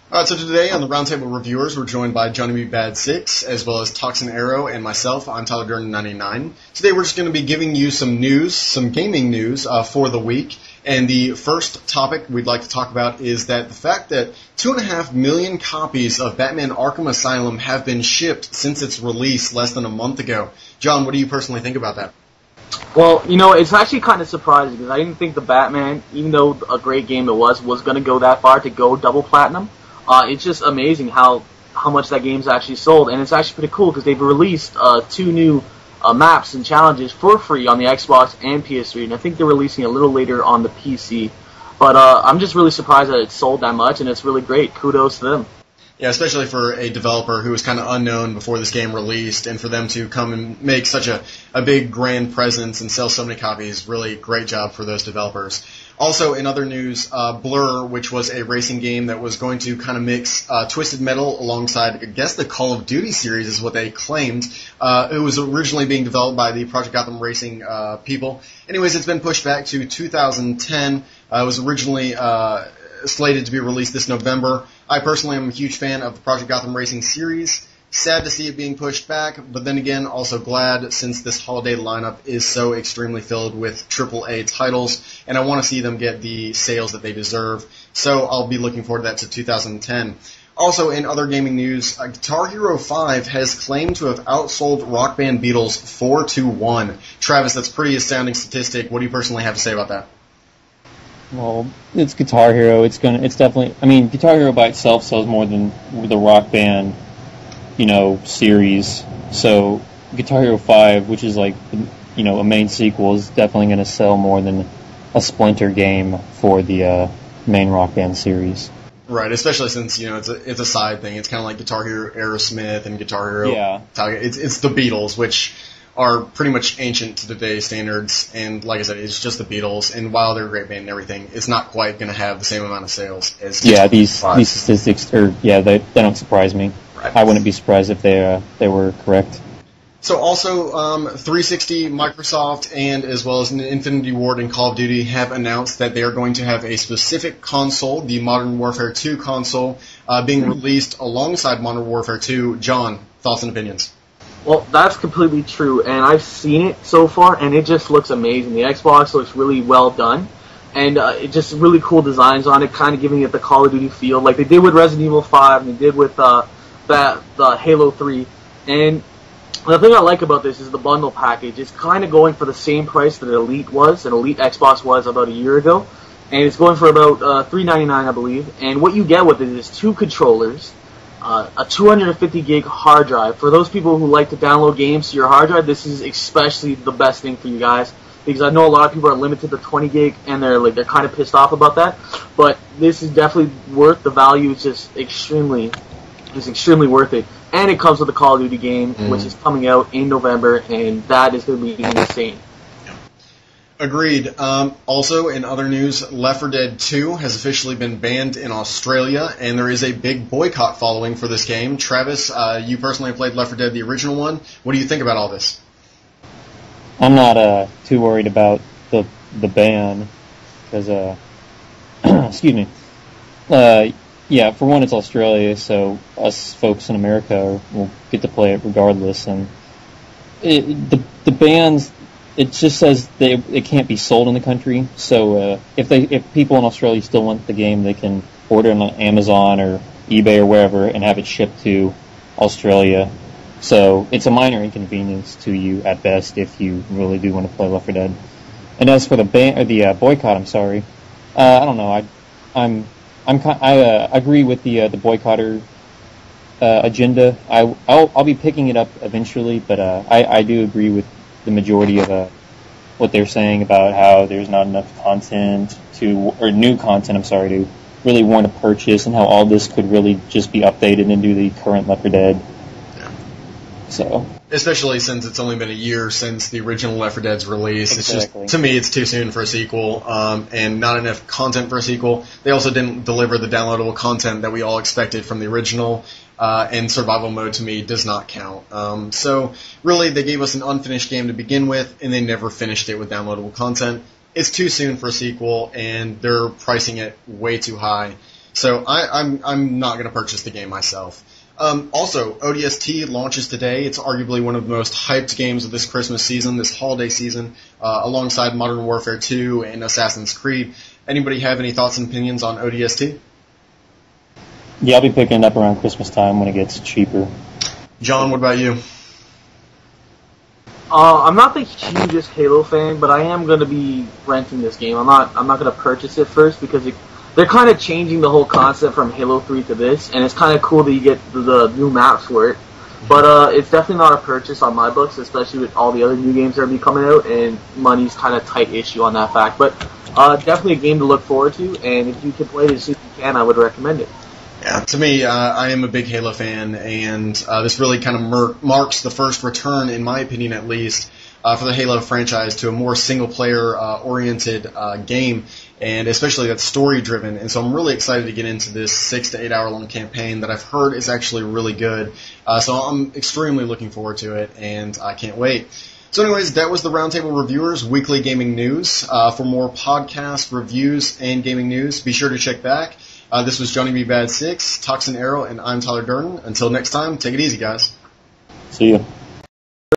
All right, so today on the Roundtable Reviewers, we're joined by Johnny B. Bad 6, as well as Toxin Arrow, and myself. I'm Tyler Durden 99. Today we're just going to be giving you some news, some gaming news for the week. And the first topic we'd like to talk about is that the fact that 2.5 million copies of Batman Arkham Asylum have been shipped since its release less than a month ago. John, what do you personally think about that? Well, it's actually kind of surprising because I didn't think the Batman, even though a great game it was going to go that far to go double platinum. It's just amazing how much that game's actually sold, and it's actually pretty cool because they've released 2 new maps and challenges for free on the Xbox and PS3, and I think they're releasing a little later on the PC. But I'm just really surprised that it's sold that much, and it's really great. Kudos to them. Yeah, especially for a developer who was kind of unknown before this game released, and for them to come and make such a big grand presence and sell so many copies, really great job for those developers. Also, in other news, Blur, which was a racing game that was going to kind of mix Twisted Metal alongside, I guess, the Call of Duty series is what they claimed. It was originally being developed by the Project Gotham Racing people. Anyways, it's been pushed back to 2010. It was originally slated to be released this November. I personally am a huge fan of the Project Gotham Racing series. Sad to see it being pushed back, but then again, also glad since this holiday lineup is so extremely filled with AAA titles, and I want to see them get the sales that they deserve. So I'll be looking forward to that to 2010. Also, in other gaming news, Guitar Hero 5 has claimed to have outsold Rock Band Beatles 4-1. Travis, that's a pretty astounding statistic. What do you personally have to say about that? Well, it's Guitar Hero. It's definitely. I mean, Guitar Hero by itself sells more than the Rock Band, series. So Guitar Hero 5, which is like, a main sequel, is definitely going to sell more than a Splinter game for the main Rock Band series. Right, especially since it's a side thing. It's kind of like Guitar Hero Aerosmith and Guitar Hero. Yeah. It's the Beatles, which are pretty much ancient to today's standards, and like I said, it's just the Beatles, and while they're a great band and everything, it's not quite going to have the same amount of sales as these statistics they don't surprise me. Right. I wouldn't be surprised if they were correct. So also, 360, Microsoft, and as well as Infinity Ward and Call of Duty have announced that they are going to have a specific console, the Modern Warfare 2 console, being released alongside Modern Warfare 2. John, thoughts and opinions? Well, that's completely true, and I've seen it so far, and it just looks amazing. The Xbox looks really well done, and it just really cool designs on it, kind of giving it the Call of Duty feel, like they did with Resident Evil 5, and they did with the Halo 3. And the thing I like about this is the bundle package. It's kind of going for the same price that Elite was, and Elite Xbox was about a year ago, and it's going for about $3.99, I believe. And what you get with it is 2 controllers, a 250 gig hard drive. For those people who like to download games to your hard drive, this is especially the best thing for you guys, because I know a lot of people are limited to 20 gig and they're kind of pissed off about that. But this is definitely worth the value. It's just extremely worth it. And it comes with a Call of Duty game, which is coming out in November, and that is going to be insane. Agreed. Also, in other news, Left 4 Dead 2 has officially been banned in Australia, and there is a big boycott following for this game. Travis, you personally played Left 4 Dead, the original one. What do you think about all this? I'm not too worried about the ban, because, excuse me. Yeah, for one, it's Australia, so us folks in America will get to play it regardless. And the bans, it just says it can't be sold in the country. So if people in Australia still want the game, they can order it on Amazon or eBay or wherever and have it shipped to Australia. So it's a minor inconvenience to you at best if you really do want to play Left 4 Dead. And as for the boycott, I'm sorry. I don't know. I agree with the boycotter agenda. I'll be picking it up eventually, but I do agree with the majority of what they're saying about how there's not enough new content, to really want to purchase, and how all this could really just be updated into the current Left 4 Dead. Yeah. So. Especially since it's only been a year since the original Left 4 Dead's release. Exactly. It's just, to me, it's too soon for a sequel, and not enough content for a sequel. They also didn't deliver the downloadable content that we all expected from the original, and survival mode, to me, does not count. So, really, they gave us an unfinished game to begin with, and they never finished it with downloadable content. It's too soon for a sequel, and they're pricing it way too high. So I'm not going to purchase the game myself. Also, ODST launches today. It's arguably one of the most hyped games of this Christmas season, this holiday season, alongside Modern Warfare 2 and Assassin's Creed. Anybody have any thoughts and opinions on ODST? Yeah, I'll be picking it up around Christmas time when it gets cheaper. John, what about you? I'm not the hugest Halo fan, but I am going to be renting this game. I'm not going to purchase it first because they're kind of changing the whole concept from Halo 3 to this, and it's kind of cool that you get the new maps for it. But it's definitely not a purchase on my books, especially with all the other new games that are going to be coming out, and money's kind of tight issue on that fact. But definitely a game to look forward to, and if you can play it as soon as you can, I would recommend it. Yeah, to me, I am a big Halo fan, and this really kind of marks the first return, in my opinion at least, for the Halo franchise to a more single-player oriented game, and especially that's story-driven. And so I'm really excited to get into this 6 to 8 hour long campaign that I've heard is actually really good. So I'm extremely looking forward to it, and I can't wait. So anyways, that was the Roundtable Reviewers Weekly Gaming News. For more podcast reviews and gaming news, be sure to check back. This was Johnny B. Bad 6, Toxin Arrow, and I'm Tyler Durden. Until next time, take it easy, guys. See ya.